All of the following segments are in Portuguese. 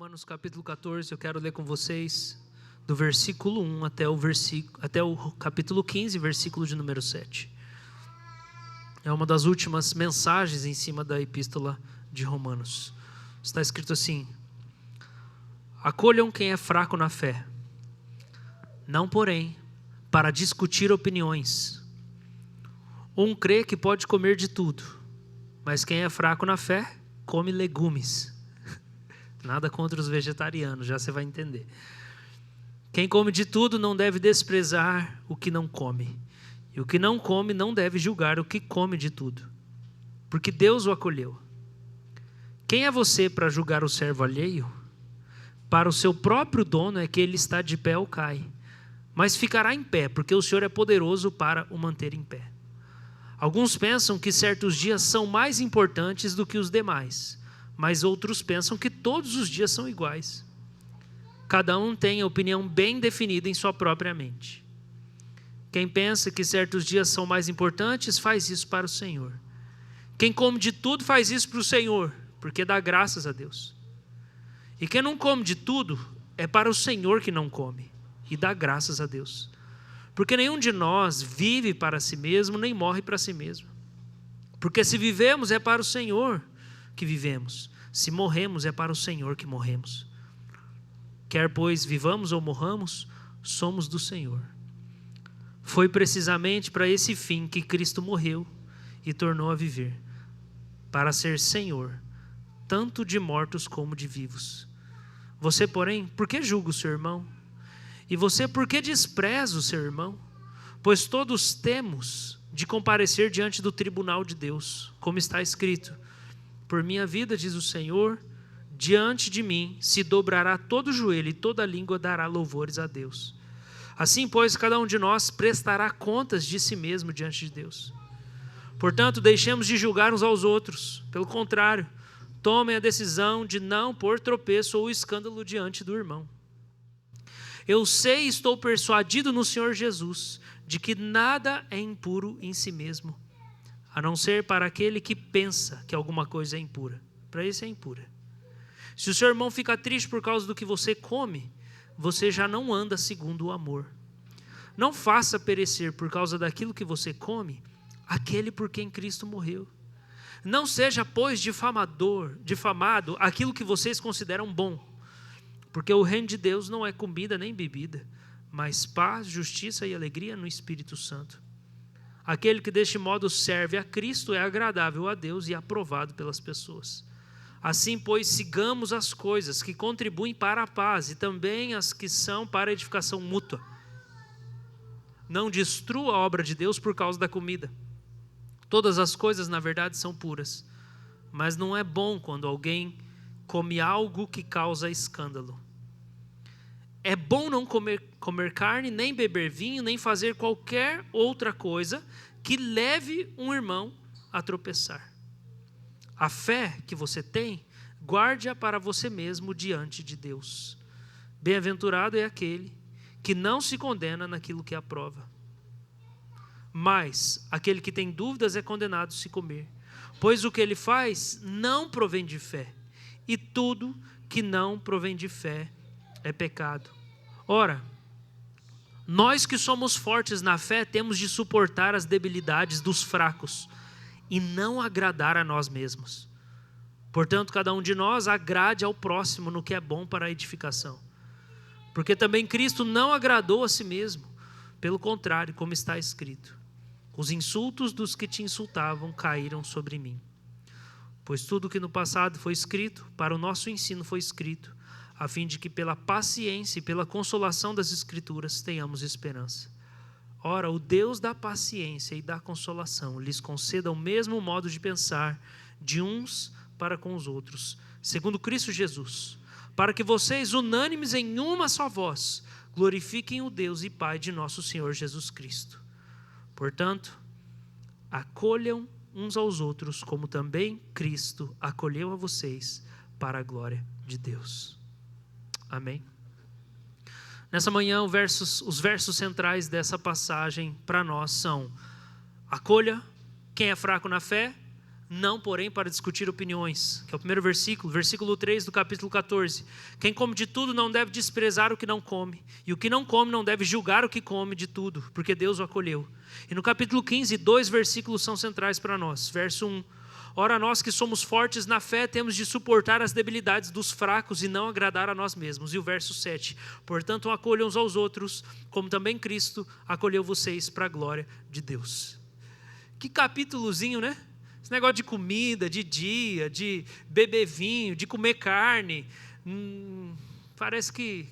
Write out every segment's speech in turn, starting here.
Romanos capítulo 14, eu quero ler com vocês do versículo 1 até o capítulo 15, versículo de número 7. É uma das últimas mensagens em cima da epístola de Romanos. Está escrito assim: acolham quem é fraco na fé, não porém para discutir opiniões. Um crê que pode comer de tudo, mas quem é fraco na fé, come legumes. Nada contra os vegetarianos, já você vai entender. Quem come de tudo não deve desprezar o que não come. E o que não come não deve julgar o que come de tudo, porque Deus o acolheu. Quem é você para julgar o servo alheio? Para o seu próprio dono é que ele está de pé ou cai, mas ficará em pé, porque o Senhor é poderoso para o manter em pé. Alguns pensam que certos dias são mais importantes do que os demais, mas outros pensam que todos os dias são iguais. Cada um tem a opinião bem definida em sua própria mente. Quem pensa que certos dias são mais importantes, faz isso para o Senhor. Quem come de tudo, faz isso para o Senhor, porque dá graças a Deus. E quem não come de tudo, é para o Senhor que não come, e dá graças a Deus. Porque nenhum de nós vive para si mesmo, nem morre para si mesmo. Porque se vivemos, é para o Senhor que vivemos. Se morremos, é para o Senhor que morremos. Quer, pois, vivamos ou morramos, somos do Senhor. Foi precisamente para esse fim que Cristo morreu e tornou a viver, para ser Senhor, tanto de mortos como de vivos. Você, porém, por que julga o seu irmão? E você, por que despreza o seu irmão? Pois todos temos de comparecer diante do tribunal de Deus, como está escrito: por minha vida, diz o Senhor, diante de mim se dobrará todo o joelho e toda língua dará louvores a Deus. Assim, pois, cada um de nós prestará contas de si mesmo diante de Deus. Portanto, deixemos de julgar uns aos outros. Pelo contrário, tomem a decisão de não pôr tropeço ou escândalo diante do irmão. Eu sei e estou persuadido no Senhor Jesus de que nada é impuro em si mesmo, a não ser para aquele que pensa que alguma coisa é impura. Para esse é impura. Se o seu irmão fica triste por causa do que você come, você já não anda segundo o amor. Não faça perecer por causa daquilo que você come aquele por quem Cristo morreu. Não seja, pois, difamado aquilo que vocês consideram bom, porque o reino de Deus não é comida nem bebida, mas paz, justiça e alegria no Espírito Santo. Aquele que deste modo serve a Cristo é agradável a Deus e aprovado pelas pessoas. Assim, pois, sigamos as coisas que contribuem para a paz e também as que são para a edificação mútua. Não destrua a obra de Deus por causa da comida. Todas as coisas, na verdade, são puras, mas não é bom quando alguém come algo que causa escândalo. É bom não comer carne, nem beber vinho, nem fazer qualquer outra coisa que leve um irmão a tropeçar. A fé que você tem, guarde-a para você mesmo diante de Deus. Bem-aventurado é aquele que não se condena naquilo que aprova. Mas aquele que tem dúvidas é condenado se comer, pois o que ele faz não provém de fé, e tudo que não provém de fé é pecado. Ora, nós que somos fortes na fé temos de suportar as debilidades dos fracos e não agradar a nós mesmos. Portanto, cada um de nós agrade ao próximo no que é bom para a edificação. Porque também Cristo não agradou a si mesmo, pelo contrário, como está escrito: os insultos dos que te insultavam caíram sobre mim. Pois tudo que no passado foi escrito, para o nosso ensino foi escrito, a fim de que pela paciência e pela consolação das Escrituras tenhamos esperança. Ora, o Deus da paciência e da consolação lhes conceda o mesmo modo de pensar de uns para com os outros, segundo Cristo Jesus, para que vocês, unânimes em uma só voz, glorifiquem o Deus e Pai de nosso Senhor Jesus Cristo. Portanto, acolham uns aos outros, como também Cristo acolheu a vocês para a glória de Deus. Amém? Nessa manhã, os versos centrais dessa passagem para nós são: acolha quem é fraco na fé, não, porém, para discutir opiniões, que é o primeiro versículo 3 do capítulo 14. Quem come de tudo não deve desprezar o que não come, e o que não come não deve julgar o que come de tudo, porque Deus o acolheu. E no capítulo 15, 2 versículos são centrais para nós. Verso 1. Ora, nós que somos fortes na fé, temos de suportar as debilidades dos fracos e não agradar a nós mesmos. E o verso 7. Portanto, acolham uns aos outros, como também Cristo acolheu vocês para a glória de Deus. Que capítulozinho, né? Esse negócio de comida, de dia, de beber vinho, de comer carne. Parece que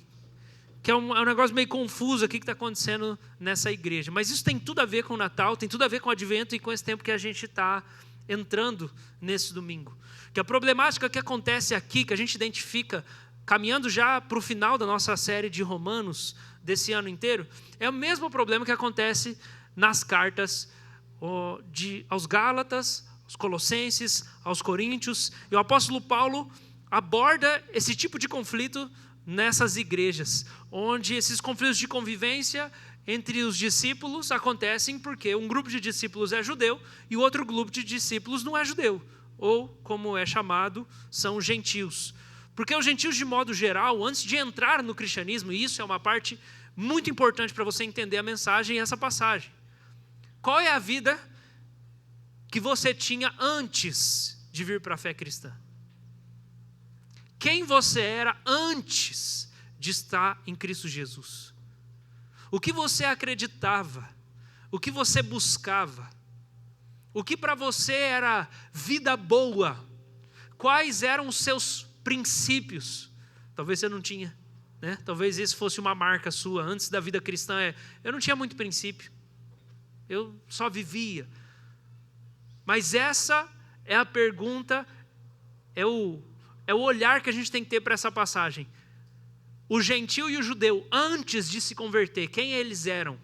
é um negócio meio confuso aqui que está acontecendo nessa igreja. Mas isso tem tudo a ver com o Natal, tem tudo a ver com o Advento e com esse tempo que a gente está entrando nesse domingo. Que a problemática que acontece aqui, que a gente identifica, caminhando já para o final da nossa série de Romanos, desse ano inteiro, é o mesmo problema que acontece nas cartas aos Gálatas, aos Colossenses, aos Coríntios. E o apóstolo Paulo aborda esse tipo de conflito nessas igrejas, onde esses conflitos de convivência entre os discípulos acontecem porque um grupo de discípulos é judeu e o outro grupo de discípulos não é judeu, ou, como é chamado, são gentios. Porque os gentios, de modo geral, antes de entrar no cristianismo, e isso é uma parte muito importante para você entender a mensagem e essa passagem. Qual é a vida que você tinha antes de vir para a fé cristã? Quem você era antes de estar em Cristo Jesus? O que você acreditava? O que você buscava? O que para você era vida boa? Quais eram os seus princípios? Talvez você não tinha, né? Talvez esse fosse uma marca sua antes da vida cristã. Eu não tinha muito princípio. Eu só vivia. Mas essa é a pergunta, é o olhar que a gente tem que ter para essa passagem. O gentio e o judeu, antes de se converter, quem eles eram?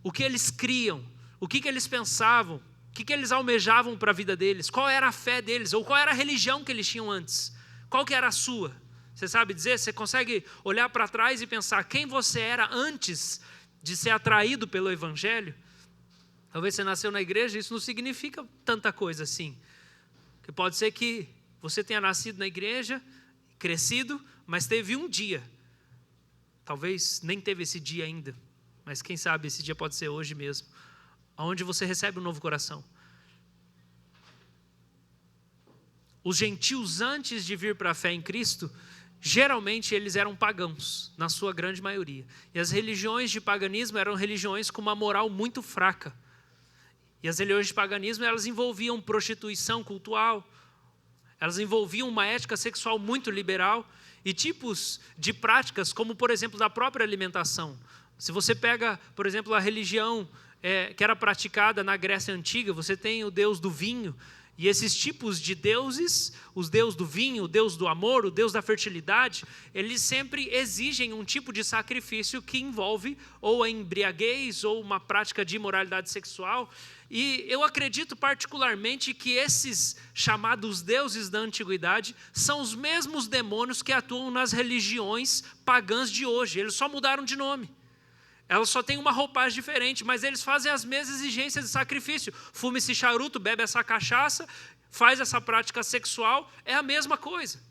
O que eles criam? O que eles pensavam? O que eles almejavam para a vida deles? Qual era a fé deles? Ou qual era a religião que eles tinham antes? Qual que era a sua? Você sabe dizer? Você consegue olhar para trás e pensar quem você era antes de ser atraído pelo Evangelho? Talvez você nasceu na igreja, isso não significa tanta coisa assim. Porque pode ser que você tenha nascido na igreja, crescido, mas teve um dia. Talvez nem teve esse dia ainda, mas quem sabe esse dia pode ser hoje mesmo, onde você recebe um novo coração. Os gentios, antes de vir para a fé em Cristo, geralmente eles eram pagãos, na sua grande maioria. E as religiões de paganismo eram religiões com uma moral muito fraca. E as religiões de paganismo, elas envolviam prostituição cultural, elas envolviam uma ética sexual muito liberal e tipos de práticas, como, por exemplo, da própria alimentação. Se você pega, por exemplo, a religião que era praticada na Grécia Antiga, você tem o deus do vinho, e esses tipos de deuses, os deuses do vinho, o deus do amor, o deus da fertilidade, eles sempre exigem um tipo de sacrifício que envolve ou a embriaguez ou uma prática de imoralidade sexual. E eu acredito particularmente que esses chamados deuses da antiguidade são os mesmos demônios que atuam nas religiões pagãs de hoje. Eles só mudaram de nome. Elas só têm uma roupagem diferente, mas eles fazem as mesmas exigências de sacrifício. Fume esse charuto, bebe essa cachaça, faz essa prática sexual, é a mesma coisa.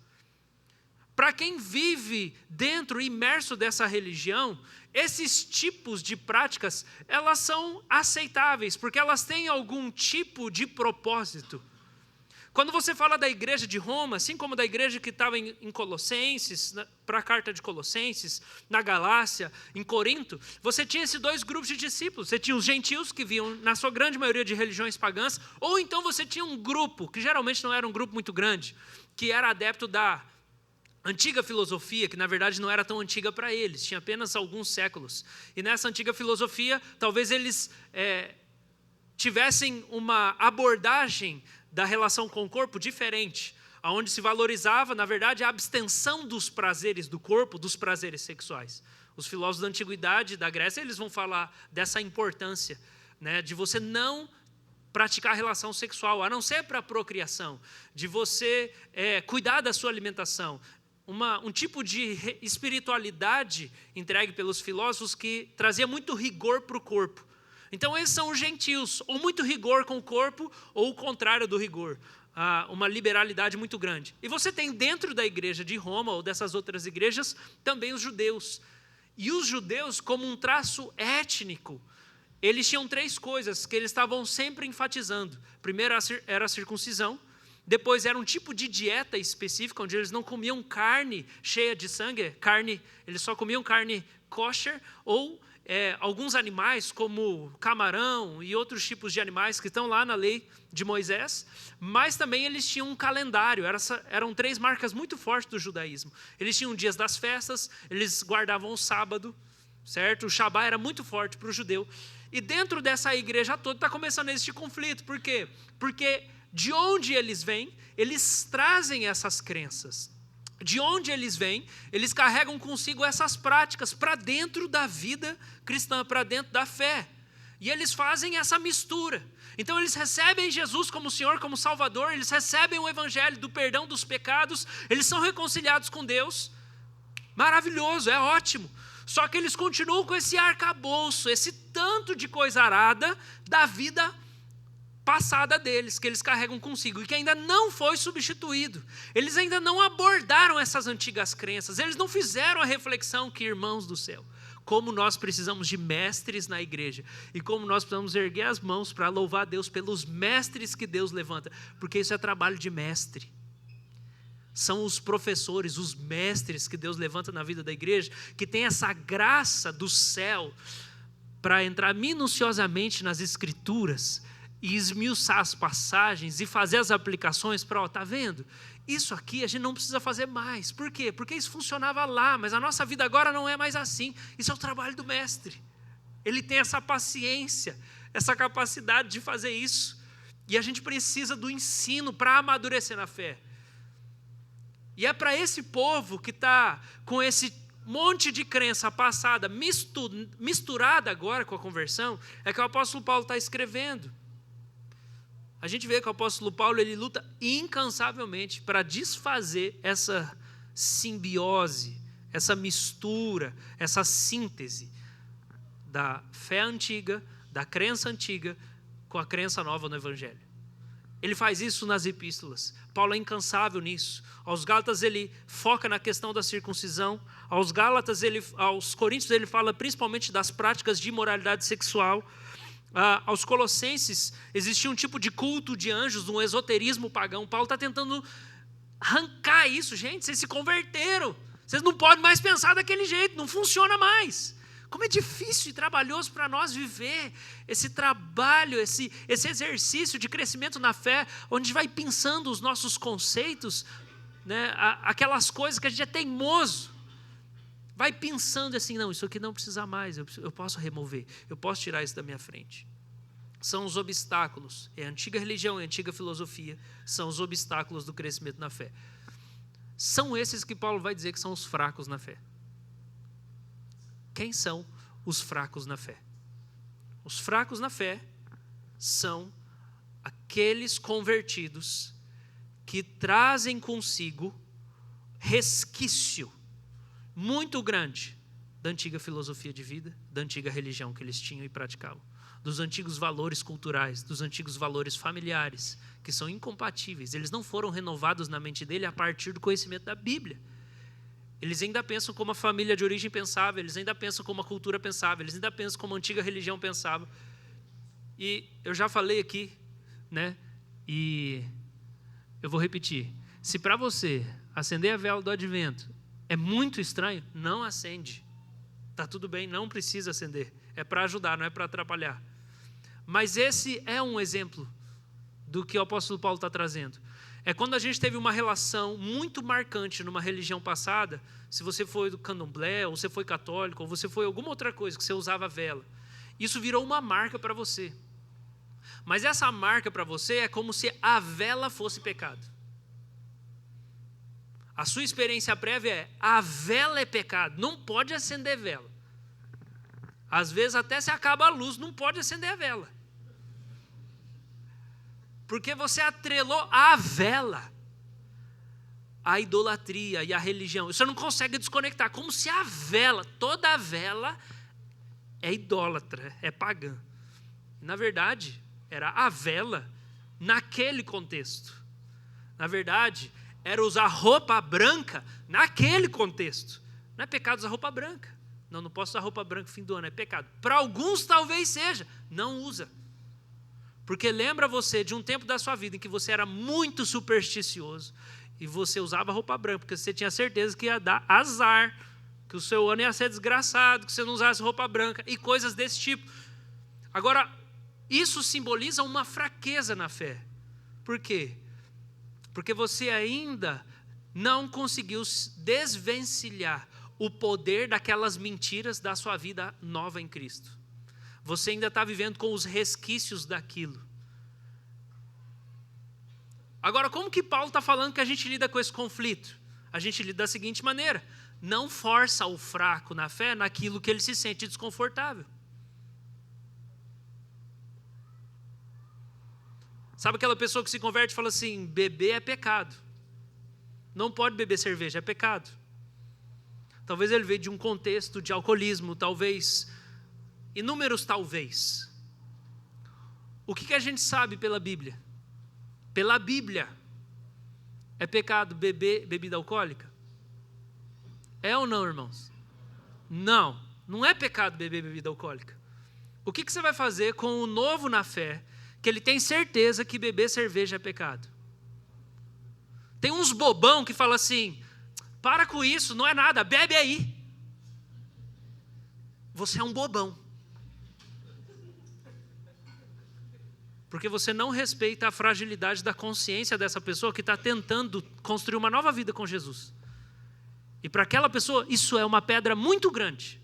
Para quem vive dentro, imerso dessa religião, esses tipos de práticas, elas são aceitáveis, porque elas têm algum tipo de propósito. Quando você fala da igreja de Roma, assim como da igreja que estava em Colossenses, para a carta de Colossenses, na Galácia, em Corinto, você tinha esses dois grupos de discípulos. Você tinha os gentios, que vinham, na sua grande maioria, de religiões pagãs, ou então você tinha um grupo, que geralmente não era um grupo muito grande, que era adepto da antiga filosofia, que na verdade não era tão antiga para eles, tinha apenas alguns séculos. E nessa antiga filosofia, talvez eles tivessem uma abordagem da relação com o corpo diferente, onde se valorizava, na verdade, a abstenção dos prazeres do corpo, dos prazeres sexuais. Os filósofos da antiguidade, da Grécia, eles vão falar dessa importância, né, de você não praticar relação sexual, a não ser para a procriação, de você cuidar da sua alimentação. Um tipo de espiritualidade entregue pelos filósofos que trazia muito rigor para o corpo. Então esses são os gentios, ou muito rigor com o corpo, ou o contrário do rigor, uma liberalidade muito grande. E você tem dentro da igreja de Roma, ou dessas outras igrejas, também os judeus. E os judeus, como um traço étnico, eles tinham 3 coisas que eles estavam sempre enfatizando. Primeiro era a circuncisão, depois era um tipo de dieta específica, onde eles não comiam carne cheia de sangue, eles só comiam carne kosher, ou alguns animais, como camarão e outros tipos de animais que estão lá na lei de Moisés, mas também eles tinham um calendário, eram 3 marcas muito fortes do judaísmo. Eles tinham dias das festas, eles guardavam o sábado, certo? O Shabá era muito forte para o judeu. E dentro dessa igreja toda está começando este conflito. Por quê? Porque de onde eles vêm, eles trazem essas crenças. De onde eles vêm, eles carregam consigo essas práticas para dentro da vida cristã, para dentro da fé. E eles fazem essa mistura. Então eles recebem Jesus como Senhor, como Salvador, eles recebem o evangelho do perdão dos pecados, eles são reconciliados com Deus. Maravilhoso, é ótimo. Só que eles continuam com esse arcabouço, esse tanto de coisa arada da vida passada deles, que eles carregam consigo, e que ainda não foi substituído. Eles ainda não abordaram essas antigas crenças, eles não fizeram a reflexão que, irmãos do céu, como nós precisamos de mestres na igreja, e como nós precisamos erguer as mãos para louvar a Deus pelos mestres que Deus levanta, porque isso é trabalho de mestre. São os professores, os mestres que Deus levanta na vida da igreja, que tem essa graça do céu para entrar minuciosamente nas escrituras e esmiuçar as passagens e fazer as aplicações para, está vendo? Isso aqui a gente não precisa fazer mais. Por quê? Porque isso funcionava lá, mas a nossa vida agora não é mais assim. Isso é o trabalho do mestre. Ele tem essa paciência, essa capacidade de fazer isso. E a gente precisa do ensino para amadurecer na fé. E é para esse povo que está com esse monte de crença passada misturada agora com a conversão, é que o apóstolo Paulo está escrevendo. A gente vê que o apóstolo Paulo ele luta incansavelmente para desfazer essa simbiose, essa mistura, essa síntese da fé antiga, da crença antiga com a crença nova no Evangelho. Ele faz isso nas epístolas. Paulo é incansável nisso. Aos Gálatas ele foca na questão da circuncisão. Aos Coríntios ele fala principalmente das práticas de imoralidade sexual. Aos Colossenses existia um tipo de culto de anjos, um esoterismo pagão. Paulo está tentando arrancar isso. Gente, vocês se converteram. Vocês não podem mais pensar daquele jeito. Não funciona mais. Como é difícil e trabalhoso para nós viver esse trabalho, esse exercício de crescimento na fé, onde a gente vai pensando os nossos conceitos, né, aquelas coisas que a gente é teimoso. Vai pensando assim, não, isso aqui não precisa mais, eu posso remover, eu posso tirar isso da minha frente. São os obstáculos, é a antiga religião, é a antiga filosofia, são os obstáculos do crescimento na fé. São esses que Paulo vai dizer que são os fracos na fé. Quem são os fracos na fé? Os fracos na fé são aqueles convertidos que trazem consigo resquício muito grande da antiga filosofia de vida, da antiga religião que eles tinham e praticavam, dos antigos valores culturais, dos antigos valores familiares, que são incompatíveis. Eles não foram renovados na mente dele a partir do conhecimento da Bíblia. Eles ainda pensam como a família de origem pensava, eles ainda pensam como a cultura pensava, eles ainda pensam como a antiga religião pensava. E eu já falei aqui, né? E eu vou repetir. Se para você acender a vela do advento é muito estranho, não acende. Está tudo bem, não precisa acender. É para ajudar, não é para atrapalhar. Mas esse é um exemplo do que o apóstolo Paulo está trazendo. É quando a gente teve uma relação muito marcante numa religião passada, se você foi do candomblé, ou você foi católico, ou você foi alguma outra coisa que você usava vela. Isso virou uma marca para você. Mas essa marca para você é como se a vela fosse pecado. A sua experiência prévia é, a vela é pecado, não pode acender vela. Às vezes até se acaba a luz, não pode acender a vela. Porque você atrelou a vela à idolatria e à religião. Você não consegue desconectar, como se a vela, toda a vela é idólatra, é pagã. Na verdade, era a vela naquele contexto. Na verdade, era usar roupa branca naquele contexto. Não é pecado usar roupa branca. Não posso usar roupa branca no fim do ano, é pecado. Para alguns talvez seja, não usa. Porque lembra você de um tempo da sua vida em que você era muito supersticioso e você usava roupa branca, porque você tinha certeza que ia dar azar, que o seu ano ia ser desgraçado, que você não usasse roupa branca e coisas desse tipo. Agora, isso simboliza uma fraqueza na fé. Por quê? Porque você ainda não conseguiu desvencilhar o poder daquelas mentiras da sua vida nova em Cristo. Você ainda está vivendo com os resquícios daquilo. Agora, como que Paulo está falando que a gente lida com esse conflito? A gente lida da seguinte maneira: não força o fraco na fé naquilo que ele se sente desconfortável. Sabe aquela pessoa que se converte e fala assim: beber é pecado. Não pode beber cerveja, é pecado. Talvez ele veio de um contexto de alcoolismo, talvez, inúmeros talvez. O que a gente sabe pela Bíblia? Pela Bíblia, é pecado beber bebida alcoólica? É ou não, irmãos? Não, não é pecado beber bebida alcoólica. O que você vai fazer com o novo na fé, que ele tem certeza que beber cerveja é pecado? Tem uns bobão que falam assim: para com isso, não é nada, bebe aí. Você é um bobão. Porque você não respeita a fragilidade da consciência dessa pessoa que está tentando construir uma nova vida com Jesus. E para aquela pessoa, isso é uma pedra muito grande.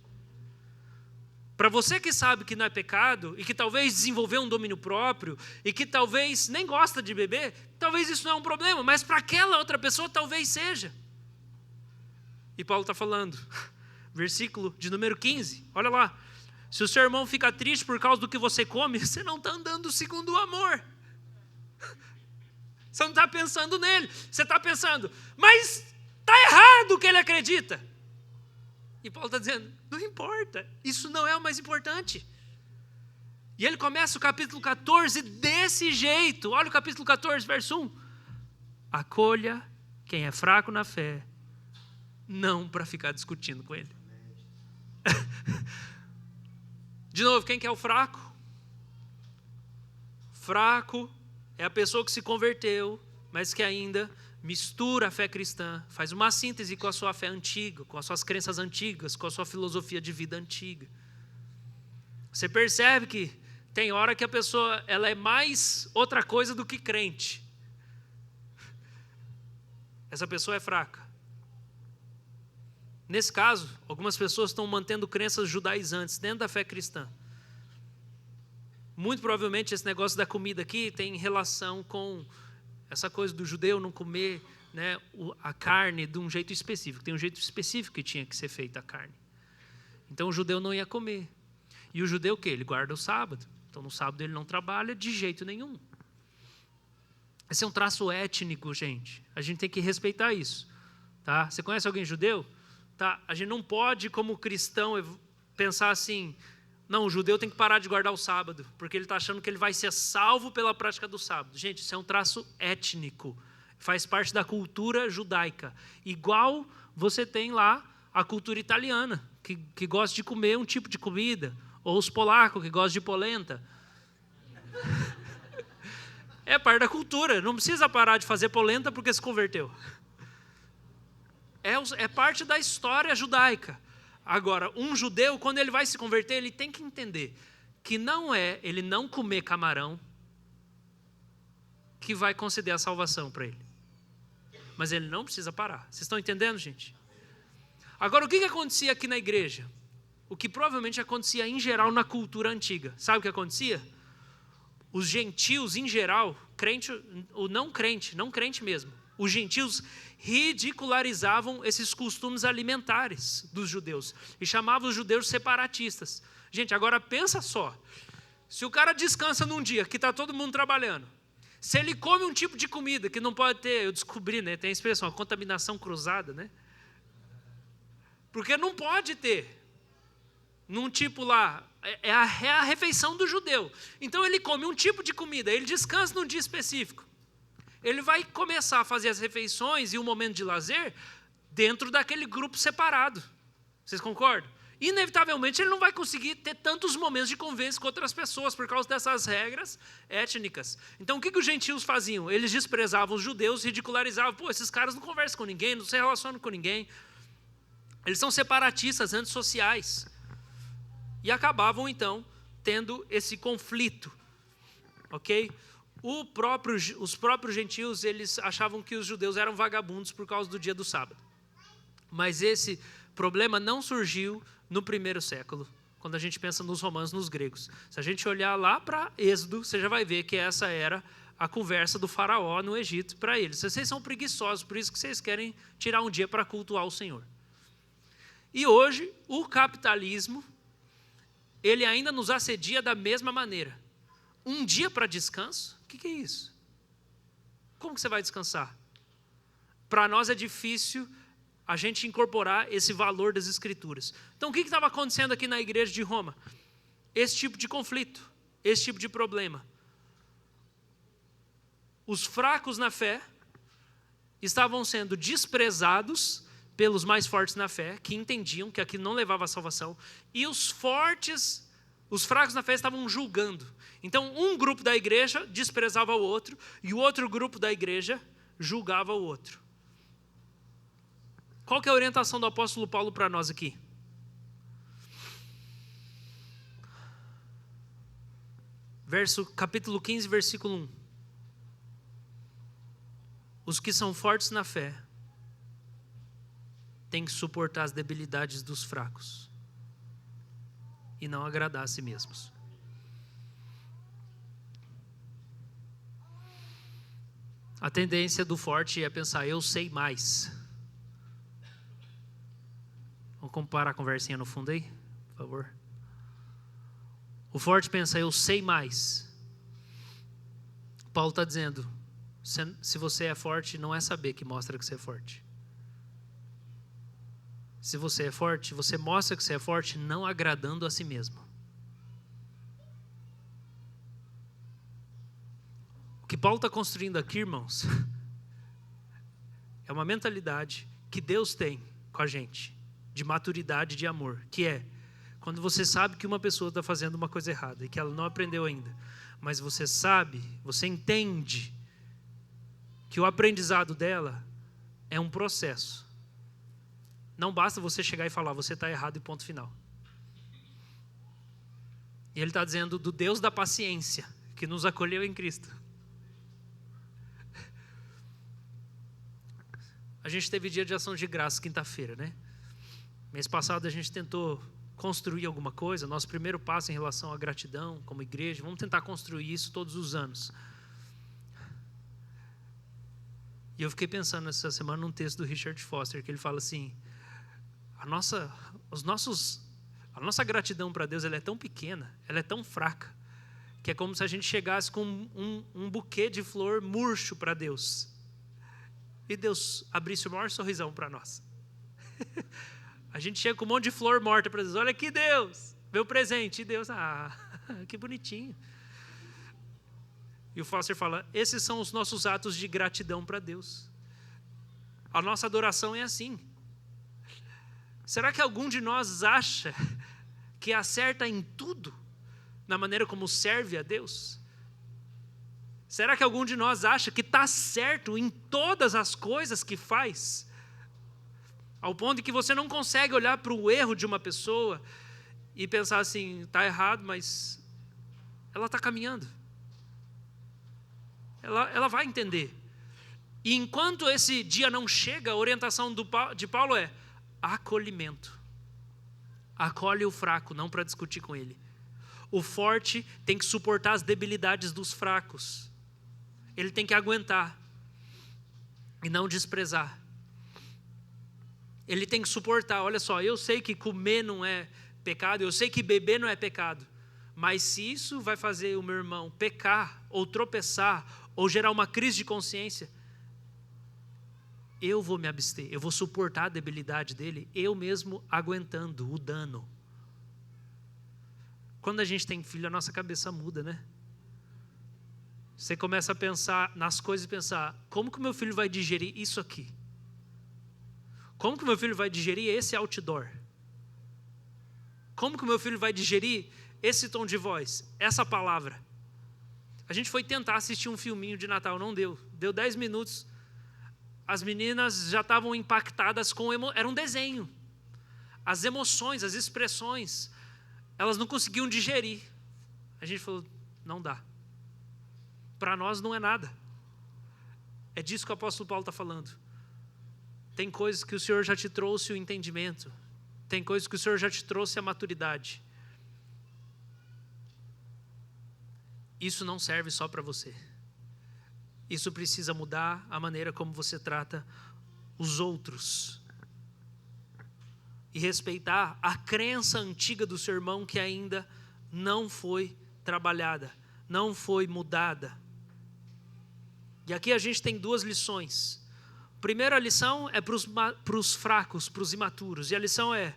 Para você que sabe que não é pecado, e que talvez desenvolveu um domínio próprio, e que talvez nem gosta de beber, talvez isso não é um problema, mas para aquela outra pessoa talvez seja. E Paulo está falando, versículo de número 15, olha lá: se o seu irmão fica triste por causa do que você come, você não está andando segundo o amor. Você não está pensando nele, você está pensando, mas está errado o que ele acredita. E Paulo está dizendo, não importa, isso não é o mais importante. E ele começa o capítulo 14 desse jeito. Olha o capítulo 14, verso 1. Acolha quem é fraco na fé, não para ficar discutindo com ele. De novo, quem que é o fraco? Fraco é a pessoa que se converteu, mas que ainda mistura a fé cristã, faz uma síntese com a sua fé antiga, com as suas crenças antigas, com a sua filosofia de vida antiga. Você percebe que tem hora que a pessoa ela é mais outra coisa do que crente. Essa pessoa é fraca. Nesse caso, algumas pessoas estão mantendo crenças judaizantes dentro da fé cristã. Muito provavelmente esse negócio da comida aqui tem relação com essa coisa do judeu não comer, né, a carne de um jeito específico. Tem um jeito específico que tinha que ser feita a carne. Então o judeu não ia comer. E o judeu o quê? Ele guarda o sábado. Então no sábado ele não trabalha de jeito nenhum. Esse é um traço étnico, gente. A gente tem que respeitar isso. Tá? Você conhece alguém judeu? Tá? A gente não pode, como cristão, pensar assim: não, o judeu tem que parar de guardar o sábado, porque ele está achando que ele vai ser salvo pela prática do sábado. Gente, isso é um traço étnico. Faz parte da cultura judaica. Igual você tem lá a cultura italiana, que gosta de comer um tipo de comida. Ou os polacos, que gostam de polenta. É parte da cultura. Não precisa parar de fazer polenta porque se converteu. É parte da história judaica. Agora, um judeu, quando ele vai se converter, ele tem que entender que não é ele não comer camarão que vai conceder a salvação para ele. Mas ele não precisa parar. Vocês estão entendendo, gente? Agora, o que acontecia aqui na igreja? O que provavelmente acontecia em geral na cultura antiga. Sabe o que acontecia? Os gentios, em geral, crente ou não crente mesmo, os gentios ridicularizavam esses costumes alimentares dos judeus e chamavam os judeus separatistas. Gente, agora pensa só. Se o cara descansa num dia que está todo mundo trabalhando, se ele come um tipo de comida que não pode ter, eu descobri, né, tem a expressão, a contaminação cruzada, né? Porque não pode ter. Num tipo lá, É a refeição do judeu. Então ele come um tipo de comida, ele descansa num dia específico. Ele vai começar a fazer as refeições e o momento de lazer dentro daquele grupo separado. Vocês concordam? Inevitavelmente ele não vai conseguir ter tantos momentos de convivência com outras pessoas por causa dessas regras étnicas. Então o que os gentios faziam? Eles desprezavam os judeus, ridicularizavam. Pô, esses caras não conversam com ninguém, não se relacionam com ninguém. Eles são separatistas, antissociais. E acabavam então tendo esse conflito. Ok? Os próprios gentios, eles achavam que os judeus eram vagabundos por causa do dia do sábado. Mas esse problema não surgiu no primeiro século, quando a gente pensa nos romanos, nos gregos. Se a gente olhar lá para Êxodo, você já vai ver que essa era a conversa do faraó no Egito para eles. Vocês são preguiçosos, por isso que vocês querem tirar um dia para cultuar o Senhor. E hoje, o capitalismo, ele ainda nos assedia da mesma maneira. Um dia para descanso? O que é isso? Como que você vai descansar? Para nós é difícil a gente incorporar esse valor das Escrituras. Então, o que estava acontecendo aqui na igreja de Roma? Esse tipo de conflito, esse tipo de problema. Os fracos na fé estavam sendo desprezados pelos mais fortes na fé, que entendiam que aquilo não levava à salvação, e os fortes, os fracos na fé estavam julgando. Então, um grupo da igreja desprezava o outro, e o outro grupo da igreja julgava o outro. Qual que é a orientação do apóstolo Paulo para nós aqui? Capítulo 15, versículo 1. Os que são fortes na fé têm que suportar as debilidades dos fracos e não agradar a si mesmos. A tendência do forte é pensar, eu sei mais. Vamos comparar a conversinha no fundo aí, por favor. O forte pensa, eu sei mais. Paulo está dizendo, se você é forte, não é saber que mostra que você é forte. Se você é forte, você mostra que você é forte não agradando a si mesmo. O que Paulo está construindo aqui, irmãos, é uma mentalidade que Deus tem com a gente, de maturidade, de amor, que é, quando você sabe que uma pessoa está fazendo uma coisa errada e que ela não aprendeu ainda, mas você sabe, você entende que o aprendizado dela é um processo. Não basta você chegar e falar, você está errado e ponto final. E ele está dizendo do Deus da paciência, que nos acolheu em Cristo. A gente teve dia de ação de graça, quinta-feira, né? Mês passado a gente tentou construir alguma coisa, nosso primeiro passo em relação à gratidão como igreja, vamos tentar construir isso todos os anos. E eu fiquei pensando essa semana num texto do Richard Foster, que ele fala assim, a nossa gratidão para Deus ela é tão pequena, ela é tão fraca, que é como se a gente chegasse com um buquê de flor murcho para Deus. E Deus abrisse o maior sorrisão para nós. A gente chega com um monte de flor morta para Deus. Olha aqui, Deus, meu presente. E Deus, que bonitinho. E o Foster fala, esses são os nossos atos de gratidão para Deus. A nossa adoração é assim. Será que algum de nós acha que acerta em tudo, na maneira como serve a Deus? Será que algum de nós acha que está certo em todas as coisas que faz? Ao ponto de que você não consegue olhar para o erro de uma pessoa e pensar assim, está errado, mas ela está caminhando. Ela vai entender. E enquanto esse dia não chega, a orientação de Paulo é acolhimento. Acolhe o fraco, não para discutir com ele. O forte tem que suportar as debilidades dos fracos. Ele tem que aguentar e não desprezar. Ele tem que suportar. Olha só, eu sei que comer não é pecado, eu sei que beber não é pecado, mas se isso vai fazer o meu irmão pecar, ou tropeçar, ou gerar uma crise de consciência, eu vou me abster, eu vou suportar a debilidade dele, eu mesmo aguentando o dano. Quando a gente tem filho, a nossa cabeça muda, né? Você começa a pensar nas coisas e pensar, como que o meu filho vai digerir isso aqui? Como que o meu filho vai digerir esse outdoor? Como que o meu filho vai digerir esse tom de voz, essa palavra? A gente foi tentar assistir um filminho de Natal, não deu. Deu 10 minutos, as meninas já estavam impactadas com... Era um desenho. As emoções, as expressões, elas não conseguiam digerir. A gente falou, não dá. Para nós não é nada. É disso que o apóstolo Paulo está falando. Tem coisas que o Senhor já te trouxe o entendimento. Tem coisas que o Senhor já te trouxe a maturidade. Isso não serve só para você. Isso precisa mudar a maneira como você trata os outros. E respeitar a crença antiga do seu irmão que ainda não foi trabalhada, não foi mudada. E aqui a gente tem 2 lições. A primeira lição é para os fracos, para os imaturos. E a lição é,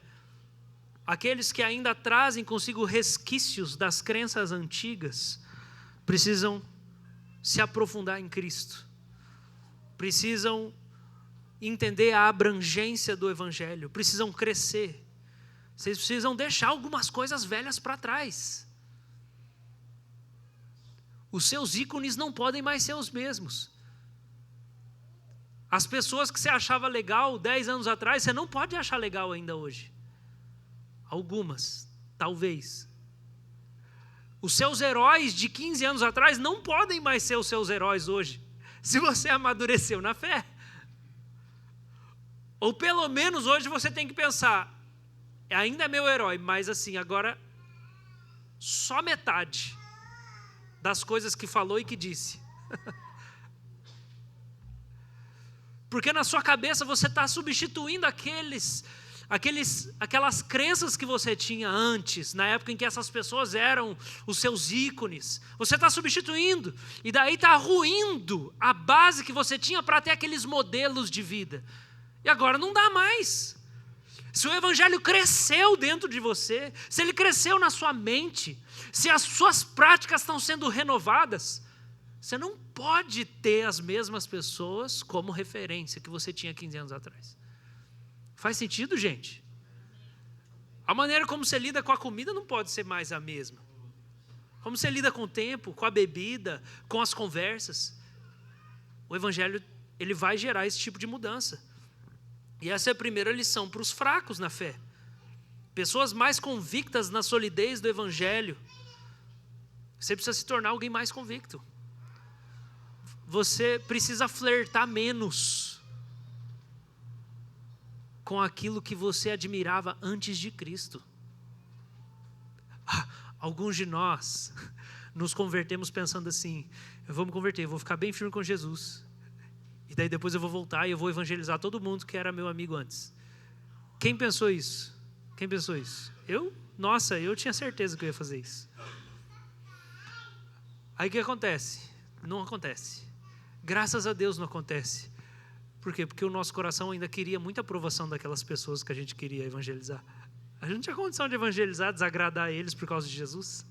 aqueles que ainda trazem consigo resquícios das crenças antigas, precisam se aprofundar em Cristo. Precisam entender a abrangência do Evangelho. Precisam crescer. Vocês precisam deixar algumas coisas velhas para trás. Os seus ícones não podem mais ser os mesmos. As pessoas que você achava legal 10 anos atrás, você não pode achar legal ainda hoje. Algumas, talvez. Os seus heróis de 15 anos atrás não podem mais ser os seus heróis hoje, se você amadureceu na fé. Ou pelo menos hoje você tem que pensar, ainda é meu herói, mas assim, agora só metade das coisas que falou e que disse. Porque na sua cabeça você está substituindo aquelas crenças que você tinha antes, na época em que essas pessoas eram os seus ícones. Você está substituindo, e daí está ruindo a base que você tinha para ter aqueles modelos de vida. E agora não dá mais. Se o Evangelho cresceu dentro de você, se ele cresceu na sua mente, se as suas práticas estão sendo renovadas, você não pode ter as mesmas pessoas como referência que você tinha 15 anos atrás. Faz sentido, gente? A maneira como você lida com a comida não pode ser mais a mesma. Como você lida com o tempo, com a bebida, com as conversas. O Evangelho, ele vai gerar esse tipo de mudança. E essa é a primeira lição para os fracos na fé. Pessoas mais convictas na solidez do Evangelho. Você precisa se tornar alguém mais convicto. Você precisa flertar menos com aquilo que você admirava antes de Cristo. Alguns de nós nos convertemos pensando assim, eu vou me converter, eu vou ficar bem firme com Jesus. E daí depois eu vou voltar e eu vou evangelizar todo mundo que era meu amigo antes. Quem pensou isso? Quem pensou isso? Eu? Nossa, eu tinha certeza que eu ia fazer isso. Aí o que acontece? Não acontece. Graças a Deus não acontece. Por quê? Porque o nosso coração ainda queria muita aprovação daquelas pessoas que a gente queria evangelizar. A gente não tinha condição de evangelizar, desagradar eles por causa de Jesus.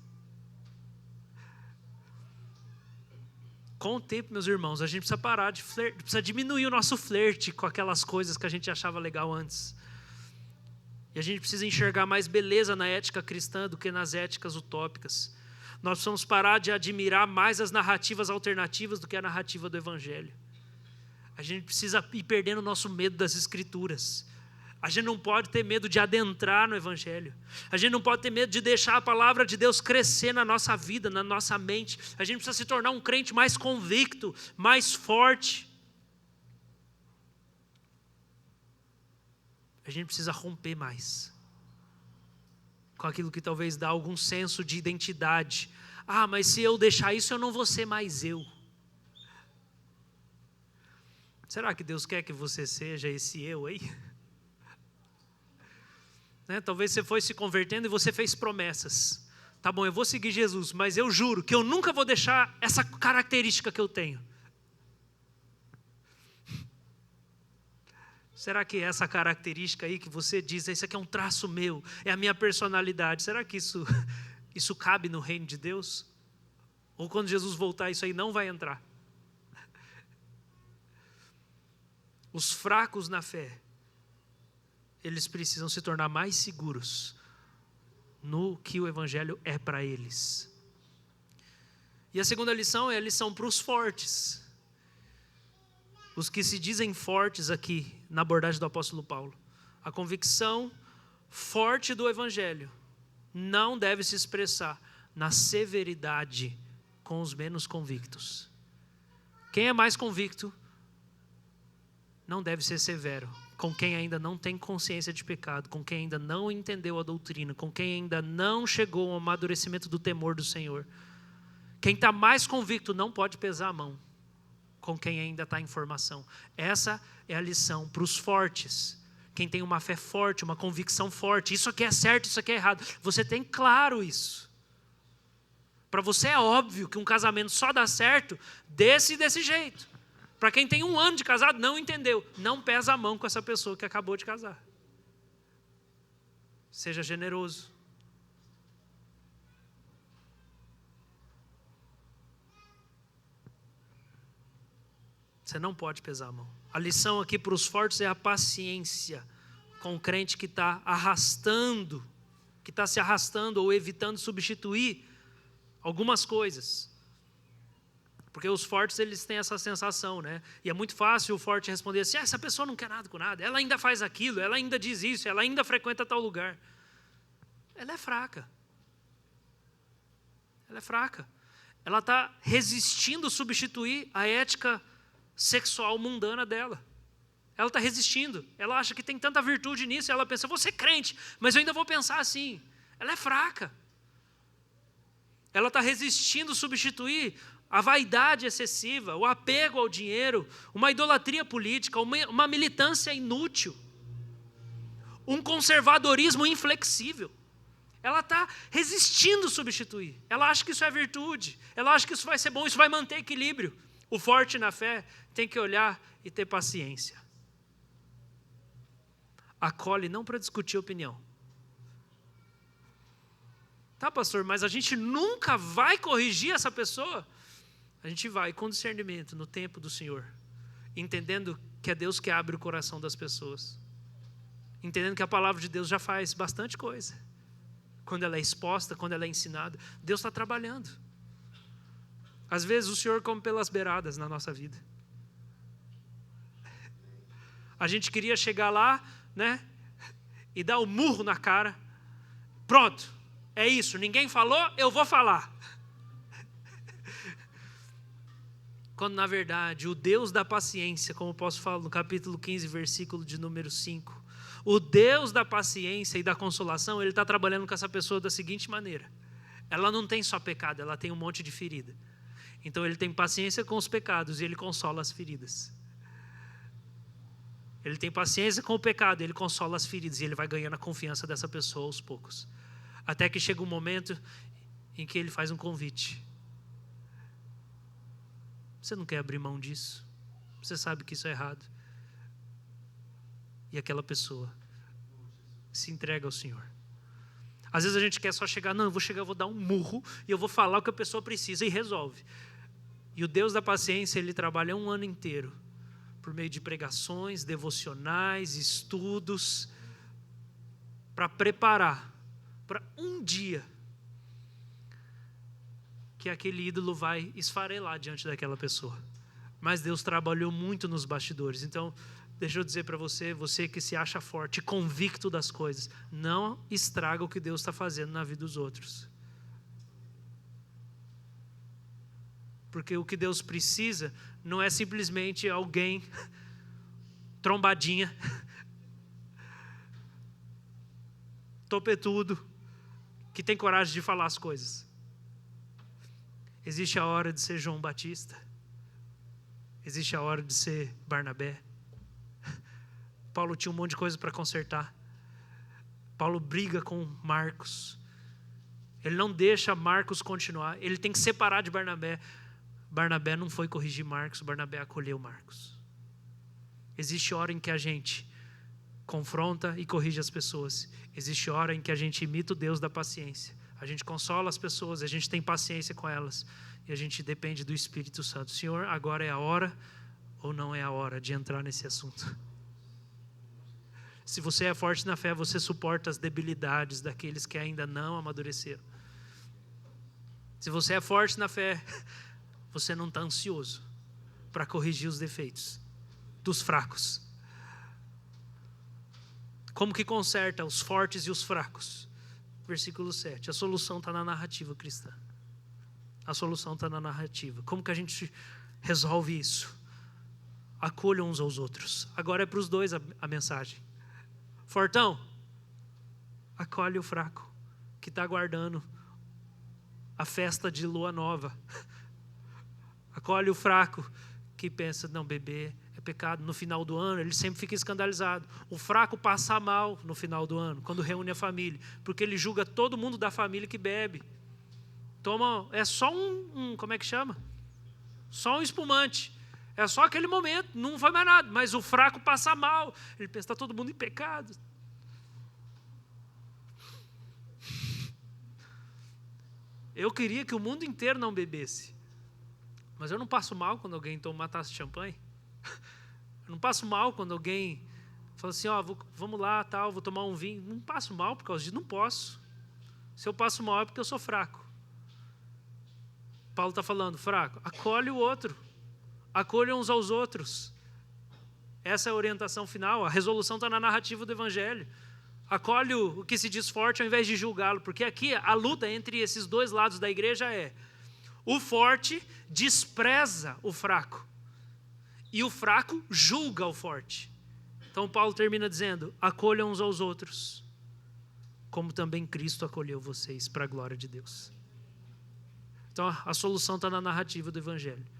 Com o tempo, meus irmãos, a gente precisa parar de flerte, precisa diminuir o nosso flerte com aquelas coisas que a gente achava legal antes. E a gente precisa enxergar mais beleza na ética cristã do que nas éticas utópicas. Nós precisamos parar de admirar mais as narrativas alternativas do que a narrativa do Evangelho. A gente precisa ir perdendo o nosso medo das Escrituras. A gente não pode ter medo de adentrar no Evangelho. A gente não pode ter medo de deixar a palavra de Deus crescer na nossa vida, na nossa mente. A gente precisa se tornar um crente mais convicto, mais forte. A gente precisa romper mais com aquilo que talvez dá algum senso de identidade. Ah, mas se eu deixar isso, eu não vou ser mais eu. Será que Deus quer que você seja esse eu aí? Né? Talvez você foi se convertendo e você fez promessas. Tá bom, eu vou seguir Jesus, mas eu juro que eu nunca vou deixar essa característica que eu tenho. Será que essa característica aí que você diz, isso aqui é um traço meu, é a minha personalidade, será que isso Isso cabe no reino de Deus? Ou quando Jesus voltar, isso aí não vai entrar? Os fracos na fé, eles precisam se tornar mais seguros no que o evangelho é para eles. E a segunda lição é a lição para os fortes. Os que se dizem fortes aqui, na abordagem do apóstolo Paulo. A convicção forte do evangelho não deve se expressar na severidade com os menos convictos. Quem é mais convicto não deve ser severo com quem ainda não tem consciência de pecado, com quem ainda não entendeu a doutrina, com quem ainda não chegou ao amadurecimento do temor do Senhor. Quem está mais convicto não pode pesar a mão com quem ainda está em formação. Essa é a lição para os fortes. Quem tem uma fé forte, uma convicção forte, isso aqui é certo, isso aqui é errado. Você tem claro isso. Para você é óbvio que um casamento só dá certo desse jeito. Para quem tem 1 ano de casado, não entendeu. Não pesa a mão com essa pessoa que acabou de casar. Seja generoso. Você não pode pesar a mão. A lição aqui para os fortes é a paciência com o crente que está arrastando, que está se arrastando ou evitando substituir algumas coisas. Porque os fortes, eles têm essa sensação, né? E é muito fácil o forte responder assim, essa pessoa não quer nada com nada, ela ainda faz aquilo, ela ainda diz isso, ela ainda frequenta tal lugar. Ela é fraca. Ela é fraca. Ela está resistindo substituir a ética sexual mundana dela. Ela está resistindo. Ela acha que tem tanta virtude nisso. Ela pensa, vou ser crente, mas eu ainda vou pensar assim. Ela é fraca. Ela está resistindo substituir a vaidade excessiva, o apego ao dinheiro, uma idolatria política, uma militância inútil, um conservadorismo inflexível. Ela está resistindo substituir. Ela acha que isso é virtude. Ela acha que isso vai ser bom, isso vai manter equilíbrio. O forte na fé tem que olhar e ter paciência. Acolhe não para discutir opinião. Tá, pastor, mas a gente nunca vai corrigir essa pessoa? A gente vai com discernimento no tempo do Senhor, entendendo que é Deus que abre o coração das pessoas, entendendo que a palavra de Deus já faz bastante coisa. Quando ela é exposta, quando ela é ensinada, Deus está trabalhando. Às vezes o Senhor come pelas beiradas na nossa vida. A gente queria chegar lá, né, e dar um murro na cara. Pronto, é isso, ninguém falou, eu vou falar. Quando na verdade o Deus da paciência, como eu posso falar no capítulo 15, versículo de número 5, o Deus da paciência e da consolação, Ele está trabalhando com essa pessoa da seguinte maneira. Ela não tem só pecado, ela tem um monte de ferida. Então Ele tem paciência com os pecados e Ele consola as feridas. Ele tem paciência com o pecado, Ele consola as feridas e Ele vai ganhando a confiança dessa pessoa aos poucos. Até que chega um momento em que Ele faz um convite. Você não quer abrir mão disso? Você sabe que isso é errado. E aquela pessoa se entrega ao Senhor. Às vezes a gente quer só chegar, não, eu vou chegar, eu vou dar um murro e eu vou falar o que a pessoa precisa e resolve. E o Deus da paciência, Ele trabalha 1 ano inteiro por meio de pregações, devocionais, estudos, para preparar para um dia que aquele ídolo vai esfarelar diante daquela pessoa. Mas Deus trabalhou muito nos bastidores. Então, deixa eu dizer para você, você que se acha forte, convicto das coisas, não estraga o que Deus está fazendo na vida dos outros. Porque o que Deus precisa não é simplesmente alguém trombadinha, topetudo, que tem coragem de falar as coisas. Existe a hora de ser João Batista. Existe a hora de ser Barnabé. Paulo tinha um monte de coisa para consertar. Paulo briga com Marcos. Ele não deixa Marcos continuar. Ele tem que separar de Barnabé. Barnabé não foi corrigir Marcos, Barnabé acolheu Marcos. Existe hora em que a gente confronta e corrige as pessoas. Existe hora em que a gente imita o Deus da paciência. A gente consola as pessoas, a gente tem paciência com elas e a gente depende do Espírito Santo. Senhor, agora é a hora ou não é a hora de entrar nesse assunto? Se você é forte na fé, você suporta as debilidades daqueles que ainda não amadureceram. Se você é forte na fé, você não está ansioso para corrigir os defeitos dos fracos. Como que conserta os fortes e os fracos? Versículo 7. A solução está na narrativa cristã. A solução está na narrativa. Como que a gente resolve isso? Acolham uns aos outros. Agora é para os dois a mensagem. Fortão, acolhe o fraco que está aguardando a festa de lua nova. Acolhe o fraco que pensa, não, beber é pecado. No final do ano, ele sempre fica escandalizado. O fraco passa mal no final do ano, quando reúne a família, porque ele julga todo mundo da família que bebe. Toma, é só como é que chama? Só um espumante. É só aquele momento, não foi mais nada. Mas o fraco passa mal. Ele pensa, está todo mundo em pecado. Eu queria que o mundo inteiro não bebesse. Mas eu não passo mal quando alguém toma uma taça de champanhe. Eu não passo mal quando alguém fala assim, vamos lá, tal, vou tomar um vinho. Não passo mal por causa disso, não posso. Se eu passo mal é porque eu sou fraco. Paulo está falando, fraco, acolhe o outro. Acolham uns aos outros. Essa é a orientação final. A resolução está na narrativa do Evangelho. Acolhe o que se diz forte ao invés de julgá-lo. Porque aqui a luta entre esses dois lados da igreja é: o forte despreza o fraco e o fraco julga o forte. Então Paulo termina dizendo: acolham uns aos outros, como também Cristo acolheu vocês para a glória de Deus. Então a solução está na narrativa do Evangelho.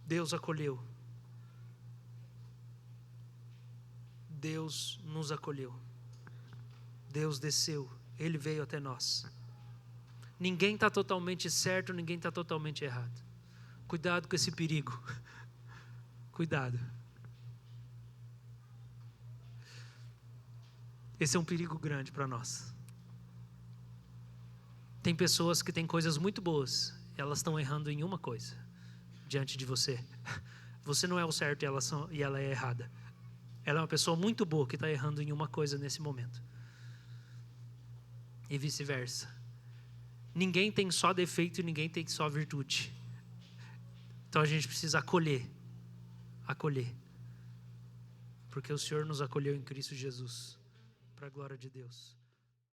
Deus acolheu. Deus nos acolheu. Deus desceu. Ele veio até nós. Ninguém está totalmente certo, ninguém está totalmente errado. Cuidado com esse perigo. Cuidado. Esse é um perigo grande para nós. Tem pessoas que têm coisas muito boas, elas estão errando em uma coisa diante de você. Você não é o certo e ela é errada. Ela é uma pessoa muito boa que está errando em uma coisa nesse momento. E vice-versa. Ninguém tem só defeito e ninguém tem só virtude. Então a gente precisa acolher. Acolher. Porque o Senhor nos acolheu em Cristo Jesus. Para a glória de Deus.